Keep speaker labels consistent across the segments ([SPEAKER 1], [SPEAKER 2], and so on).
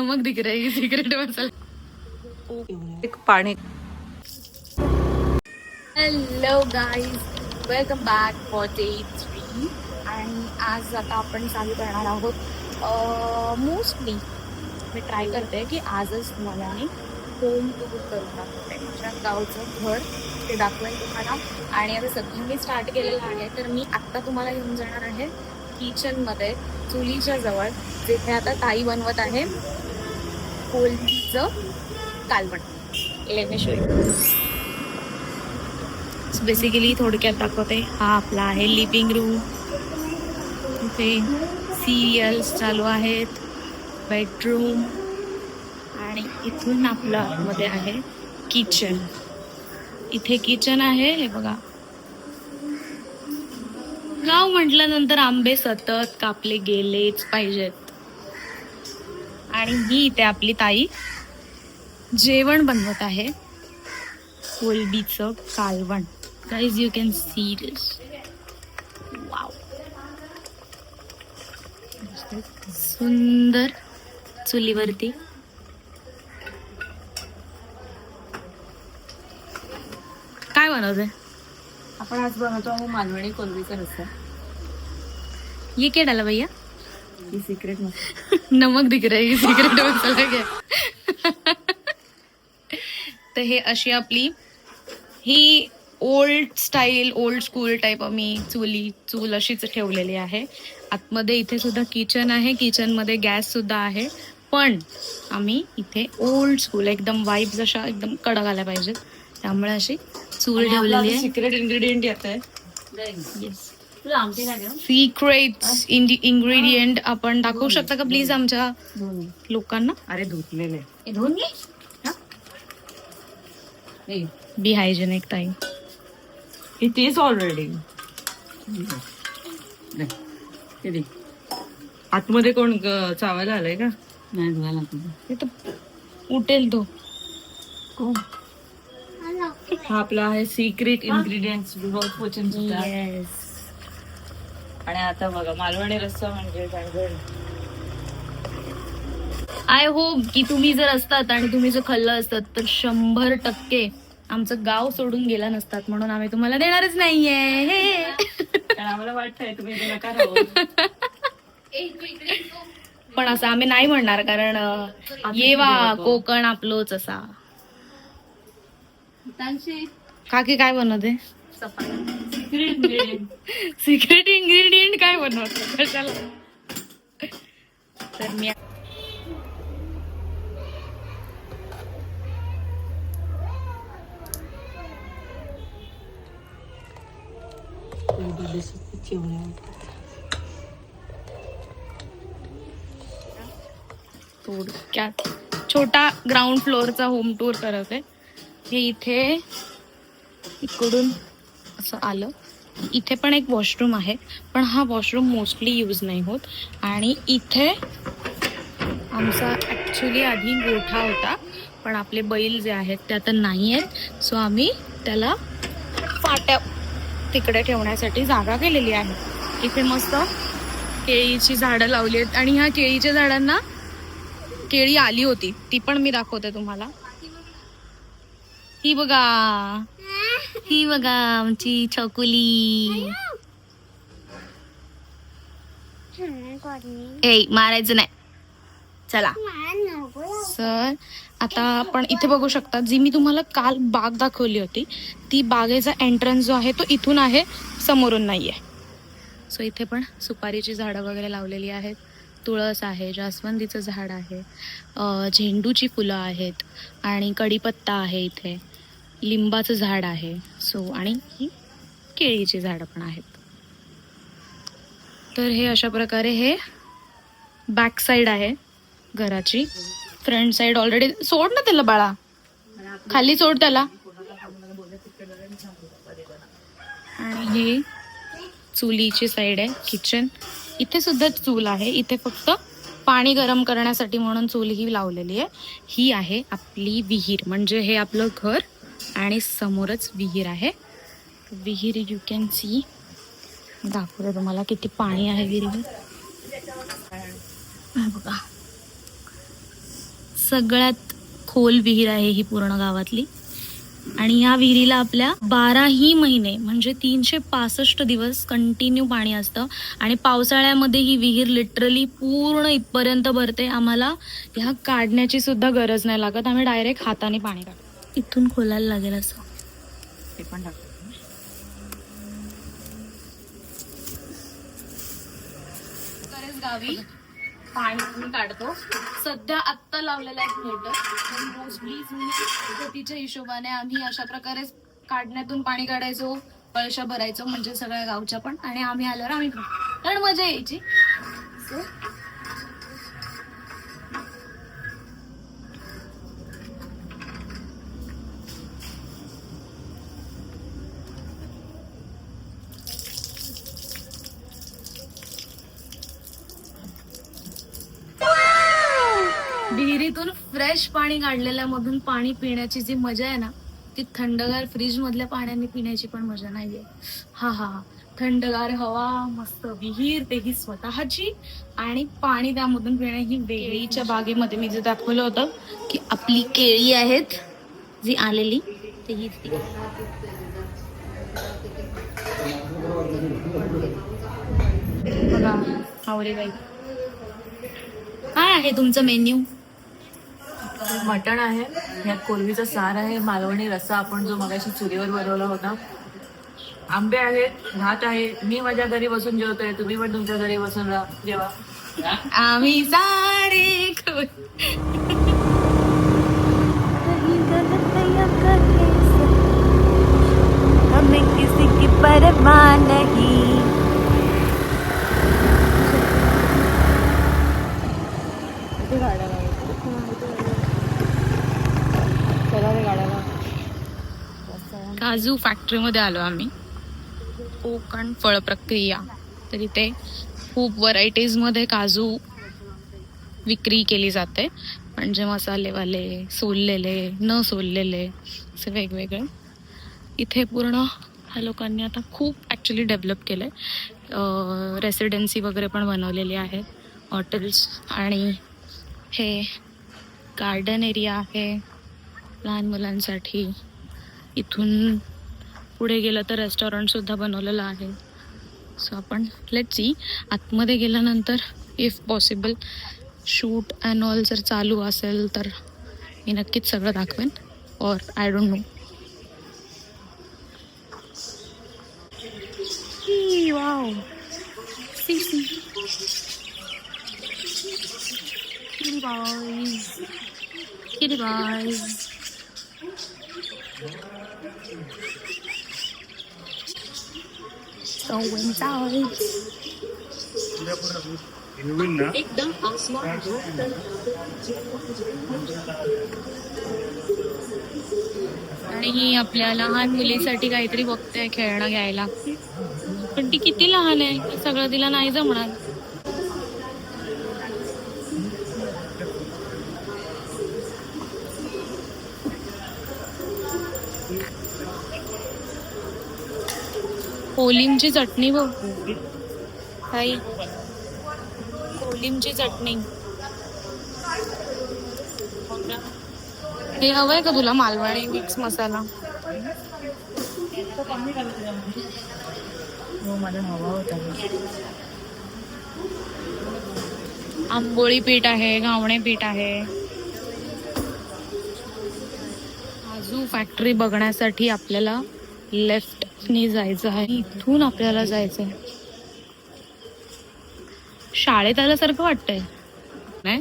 [SPEAKER 1] नमक दिख रहा है सिगरेट मसाला
[SPEAKER 2] एक पाणी.
[SPEAKER 1] Hello guys, welcome back for day 3. आणि आज आता आपण चालू करणार आहोत. मोस्टली मी ट्राय करते की आजच तुम्हाला मी होम टूर करून दाखवते. माझ्या गावचं घर ते दाखवेल तुम्हाला. आणि आता सध्या मी स्टार्ट केलेलं आहे, तर मी आत्ता तुम्हाला घेऊन जाणार आहे किचनमध्ये, चुलीच्या जवळ, जिथे आता ताई बनवत आहे कोळंबीचं कालवण. बेसिकली थोडक्यात दाखवते. हा आपला आहे लिव्हिंग रूम. इथे सिरियल्स चालू आहेत. बेडरूम. आणि इथून आपलं मध्ये आहे किचन. इथे किचन आहे, हे बघा. गाव म्हटल्यानंतर आंबे सतत कापले गेलेच पाहिजेत. आणि ही इथे आपली ताई जेवण बनवत आहे, कोळंबीचं कालवण. Guys, you can see this. Wow, सुंदर चुलीवरती. काय बनवते
[SPEAKER 2] आपण आज बनवतो आहोत मालवणी कोलंबीचा रस्सा.
[SPEAKER 1] ये क्या डाला भैया?
[SPEAKER 2] ही सिक्रेट मसाला.
[SPEAKER 1] नमक दिख रहा है सिगरेट मसाला क्या? तर हे अशी आपली ही old style, old school type आम्ही चूल अशीच ठेवलेली आहे. आतमध्ये इथे सुद्धा किचन आहे. किचन मध्ये गॅस सुद्धा आहे. पण आम्ही इथे ओल्ड स्कूल, एकदम वाईब जशा एकदम कडक आल्या पाहिजेत, त्यामुळे अशी चूल ठेवलेली आहे.
[SPEAKER 2] सिक्रेट इन्ग्रेडियंट येत आहे.
[SPEAKER 1] सिक्रेट इंग्रेडियंट आपण दाखवू शकता का प्लीज आमच्या लोकांना?
[SPEAKER 2] अरे धुतलेले
[SPEAKER 1] बी हायजेनिक ताई.
[SPEAKER 2] It is already. आतमध्ये कोण चावायला आलंय का? नाही झाला.
[SPEAKER 1] ते तर उठेल तो.
[SPEAKER 2] हा आपला आहे सिक्रेट इन्ग्रेडियंट्स. आणि आता बघा, मालवणी रस्सा म्हणजे
[SPEAKER 1] आय होप की तुम्ही जर असतात आणि तुम्ही जर खाल्लं असतात तर 100% आमचं गाव सोडून गेला नसतात, म्हणून आम्ही तुम्हाला देणारच नाहीये.
[SPEAKER 2] आम्हाला वाटतंय तुम्ही नका राहू.
[SPEAKER 1] पण असं आम्ही नाही म्हणणार, कारण येवा कोकण आपलोच असा. काकी काय बनवते? सिक्रेट इंग्रेडियंट काय बनवते कशाला? तर मी थोडक्यात छोटा ग्राउंड फ्लोअरचा होम टूर करत आहे. हे इथे इकडून असं आलं. इथे पण एक वॉशरूम आहे, पण हा वॉशरूम मोस्टली यूज नाही होत. आणि इथे आमचा ॲक्च्युली आधी गोठा होता, पण आपले बैल जे आहेत ते आता नाही आहेत, सो आम्ही त्याला फाट्या तिकडे ठेवण्यासाठी जागा केलेली आहे. इथे मस्त केळीची झाडं लावली आहेत. आणि ह्या केळीच्या झाडांना केळी आली होती, ती पण मी दाखवते तुम्हाला. ही बघा, ही बघा आमची छकुली. ए, मारायचं नाही. चला सर, आता आपण इथे बघू शकता, जी मी तुम्हाला काल बाग दाखवली होती, ती बागेचा एंट्रन्स जो आहे तो इथून आहे, समोरून नाहीये. सो इथे पण सुपारीची झाडं वगैरे लावलेली आहेत. तुळस आहे, जास्वंदीचं झाड आहे, झेंडूची फुलं आहेत, आणि कढीपत्ता आहे. इथे लिंबाचं झाड आहे. सो आणि ही केळीची झाडं पण आहेत. तर हे अशा प्रकारे हे बॅक साईड आहे घराची. फ्रंट साईड ऑलरेडी सोड ना त्याला बाळा, खाली सोड त्याला. आणि हे चुलीची साईड आहे, किचन. इथे सुद्धा चूल आहे. इथे फक्त पाणी गरम करण्यासाठी म्हणून चूल ही लावलेली आहे. ही आहे आपली विहीर, म्हणजे हे आपलं घर आणि समोरच विहीर आहे. विहीर यू कॅन सी. दाखवते तुम्हाला किती पाणी आहे विहिरीवर. बघा, सगळ्यात खोल विहीर आहे ही पूर्ण गावातली. आणि या विहिरीला आपल्या 12ही महिने म्हणजे 365 दिवस कंटिन्यू पाणी असतं. आणि पावसाळ्यामध्ये ही विहीर लिटरली पूर्ण इथपर्यंत भरते. आम्हाला ह्या काढण्याची सुद्धा गरज नाही लागत. आम्ही डायरेक्ट हाताने पाणी काढतो. इथून खोलायला लागेल असं.
[SPEAKER 2] ते पण टाकतो.
[SPEAKER 1] गावी पाणी आम्ही काढतो. सध्या आत्ता लावलेला एक मोटर. मोस्टली जुन्या पद्धतीच्या हिशोबाने आम्ही अशा प्रकारे काढण्यातून पाणी काढायचो, कळशा भरायचो म्हणजे सगळ्या गावच्या पण. आणि आम्ही आल्यावर आम्ही कारण मजा यायची. So, विहिरीतून फ्रेश पाणी काढलेल्या मधून पाणी पिण्याची जी मजा आहे ना, ती थंडगार फ्रीज मधल्या पाण्याने पिण्याची पण मजा नाहीये. हा हा हा. थंडगार हवा, मस्त विहीर तेही स्वतःची, आणि पाणी त्यामधून पिणे ही वेगळीच्या बागेमध्ये मी जे दाखवलं होतं की आपली केळी आहेत जी आलेली तेही बघा. आवरे बाई, काय आहे तुमचं मेन्यू?
[SPEAKER 2] मटण आहे, ह्यात कोलमीचं सार आहे, मालवणी रस्सा आपण जो मगाशी चुलीवर बनवला होता, आंबे आहेत, भात आहे. मी माझ्या घरी बसून जेवतोय, तुम्ही पण तुमच्या घरी बसून जेवा.
[SPEAKER 1] आम्ही सारे
[SPEAKER 3] हमें किसी की परवाह नहीं.
[SPEAKER 1] काजू फॅक्टरीमध्ये आलो आम्ही. कोकण फळ प्रक्रिया. तर इथे खूप व्हरायटीज मध्ये काजू विक्री केली जाते, म्हणजे मसालेवाले, सोललेले, न सोललेले, असे वेगवेगळे. इथे पूर्ण ह्या लोकांनी आता खूप ॲक्च्युली डेव्हलप केलं आहे. रेसिडेन्सी वगैरे पण बनवलेली आहे, हॉटेल्स. आणि हे गार्डन एरिया आहे लहान मुलांसाठी. इथून पुढे गेलं तर रेस्टॉरंट सुद्धा बनवलेलं आहे. सो आपण लेट्स सी आतमध्ये गेल्यानंतर if possible shoot and all जर चालू असेल तर मी नक्कीच सगळं दाखवेन, और I don't know. Wow, see see किती बॉयज, किती बॉयज. एकदम आणि आपल्या लहान मुलीसाठी काहीतरी बघते खेळणं घ्यायला, पण ती किती लहान आहे, सगळं तिला नाही जमणार. कोलिमची चटणी बघ काही, कोलिमची चटणी. हे हवंय का तुला मालवणी मिक्स मसाला?
[SPEAKER 2] मला हवा होता.
[SPEAKER 1] आंबोळी पीठ आहे, घावणे पीठ आहे. काजू फॅक्टरी बघण्यासाठी आपल्याला लेफ्टनी जायचं आहे. इथून आपल्याला जायचंय. शाळेत आल्यासारखं वाटतंय नाही,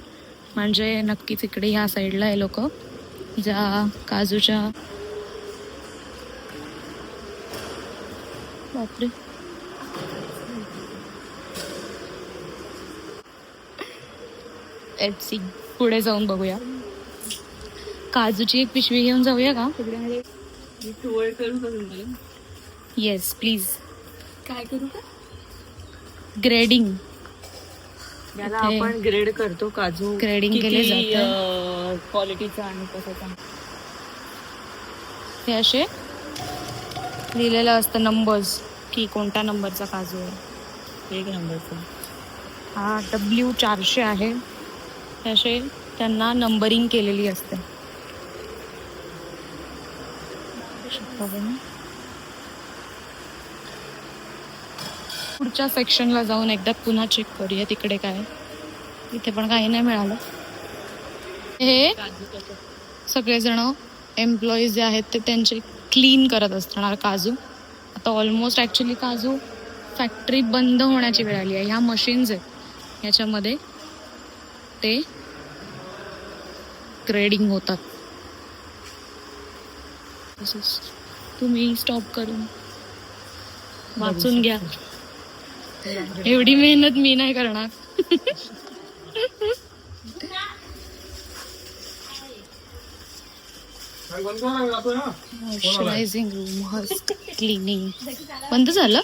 [SPEAKER 1] म्हणजे नक्कीच इकडे ह्या साईडला हे लोक ज्या काजूच्या, बापरे, लेट्स सी पुढे जाऊन बघूया. काजूची एक पिशवी घेऊन जाऊया का? Yes please.
[SPEAKER 2] काय करू का?
[SPEAKER 1] ग्रेडिंग.
[SPEAKER 2] याला आपण ग्रेड करतो काजू,
[SPEAKER 1] ग्रेडिंग केले जाते.
[SPEAKER 2] क्वालिटीचा आणि कशाचा.
[SPEAKER 1] हे असे लिहिलेलं असतं नंबर्स, की कोणत्या नंबरचा काजू आहे.
[SPEAKER 2] 1 नंबरचा.
[SPEAKER 1] हा W400 आहे. हे असे त्यांना नंबरिंग केलेली असते. पुढच्या सेक्शनला जाऊन एकदा पुन्हा चेक करूया तिकडे काय. इथे पण काही नाही मिळालं. हे सगळेजण एम्प्लॉईज जे आहेत ते त्यांचे क्लीन करत असणार काजू. आता ऑलमोस्ट ॲक्च्युली काजू फॅक्टरी बंद होण्याची वेळ आली आहे. ह्या मशीन्स आहेत ह्याच्यामध्ये ते ग्रेडिंग होतात. तुम्ही स्टॉप करून वाचून घ्या. एवढी मेहनत मी नाही करणार. Moisturising room, husk cleaning. बंद झालं.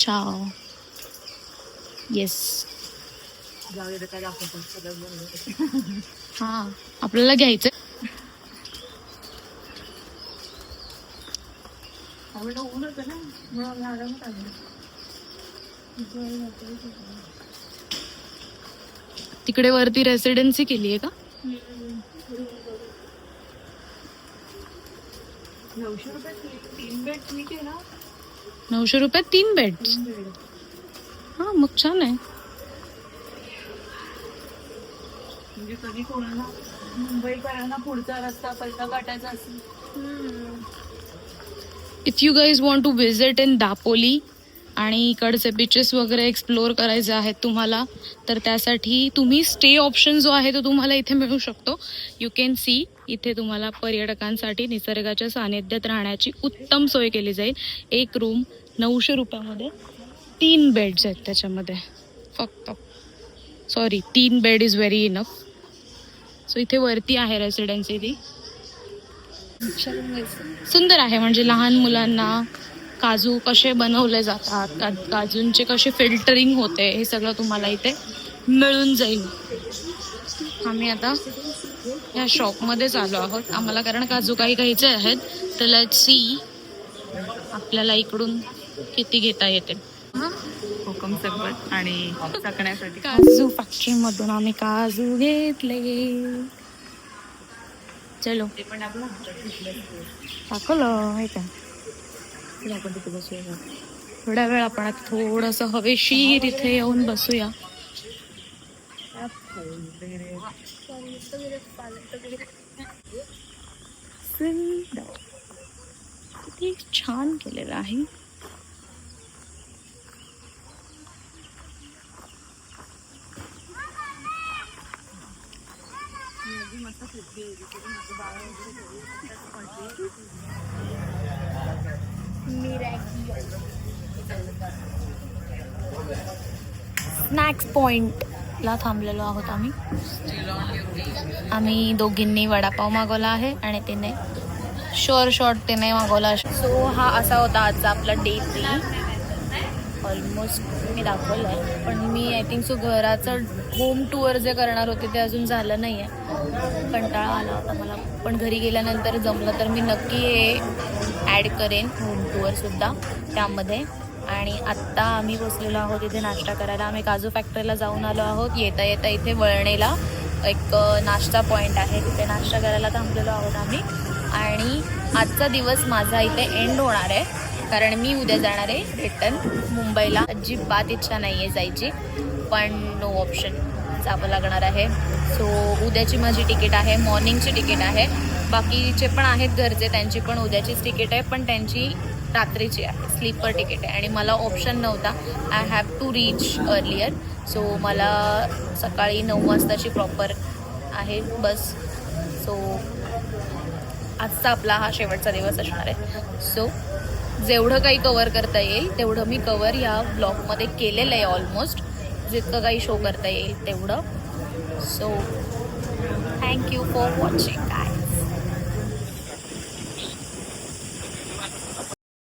[SPEAKER 1] चाव. येस. हा आपल्याला घ्यायचं. तिकडे वरती रेसिडेन्सी केली आहे का?
[SPEAKER 2] 900 रुपये 3 बेड ठीक आहे ना.
[SPEAKER 1] 900 रुपयात 3 बेड. हा मग छान आहे.
[SPEAKER 2] म्हणजे कधी कोणाला मुंबईकरांना पुढचा रस्ता पलटा गाठायचा असेल.
[SPEAKER 1] If you guys want to visit in Dapoli आणि इकडचे बीचेस वगैरे एक्सप्लोअर करायचे आहेत तुम्हाला, तर त्यासाठी तुम्ही स्टे ऑप्शन जो आहे तो तुम्हाला इथे मिळू शकतो. यू कॅन सी इथे तुम्हाला पर्यटकांसाठी निसर्गाच्या सानिध्यात राहण्याची उत्तम सोय केली जाईल. एक रूम 900 रुपयामध्ये 3 बेड्स आहेत त्याच्यामध्ये फक्त. Sorry 3 bed is very enough. So इथे वरती आहे रेसिडेन्सी. ती सुंदर आहे. म्हणजे लहान मुलांना काजू कसे बनवले जातात, काजूंचे कसे फिल्टरिंग होते, हे सगळं तुम्हाला इथे मिळून जाईल. आम्ही आता या शॉपमध्येच आलो आहोत आम्हाला, कारण काजू काही घ्यायचे आहेत. तर लेट्स सी आपल्याला इकडून किती घेता येते.
[SPEAKER 2] कोकम सरबत आणि टाकण्यासाठी
[SPEAKER 1] काजू फॅक्टरीमधून आम्ही काजू घेतले. चलो
[SPEAKER 2] ते पण आपलं
[SPEAKER 1] टाकलं हे का.
[SPEAKER 2] आपण तिथे बसूया.
[SPEAKER 1] थोड्या वेळ आपण आता थोडंसं हवेशीर इथे येऊन बसूया. किती छान केलेलं आहे. स्नॅक्स पॉइंटला थांबलेलो आहोत आम्ही दोघींनी वडापाव मागवला आहे आणि तिने तिने मागवला. सो हा असा होता आजचा आपला डे 3. ऑलमोस्ट मी दाखवलं आहे, पण मी आय थिंक सो घराचं होम टूर जे करणार होते ते अजून झालं नाही आहे. कंटाळा आला होता मला, पण घरी गेल्यानंतर जमलं तर मी नक्की हे ॲड करेन होम टूरसुद्धा त्यामध्ये. आणि आत्ता आम्ही बसलेलो आहोत इथे नाश्ता करायला. आम्ही काजू फॅक्टरीला जाऊन आलो आहोत. येता येता इथे वळणेला एक नाश्ता पॉईंट आहे, तिथे नाश्ता करायला थांबलेलो आहोत आम्ही. आणि आजचा दिवस माझा इथे एंड होणार आहे, कारण मी उद्या जाणार आहे रिटर्न मुंबईला. अजिबात इच्छा नाही आहे जायची, पण नो ऑप्शन, जावं लागणार आहे. सो उद्याची माझी तिकीट आहे, मॉर्निंगची तिकीट आहे. बाकीचे पण आहेत घरचे, त्यांची पण उद्याचीच तिकीट आहे, पण त्यांची रात्रीची आहे, स्लीपर तिकीट आहे. आणि मला ऑप्शन नव्हता, I have to reach earlier. So मला सकाळी 9 वाजताची प्रॉपर आहे बस. सो आजचा आपला हा शेवटचा दिवस असणार आहे. सो जेवढं काही कवर करता येईल तेवढं मी कवर या ब्लॉगमध्ये केलेलं आहे. ऑलमोस्ट जितकं काही शो करता येईल तेवढं. So thank you for watching.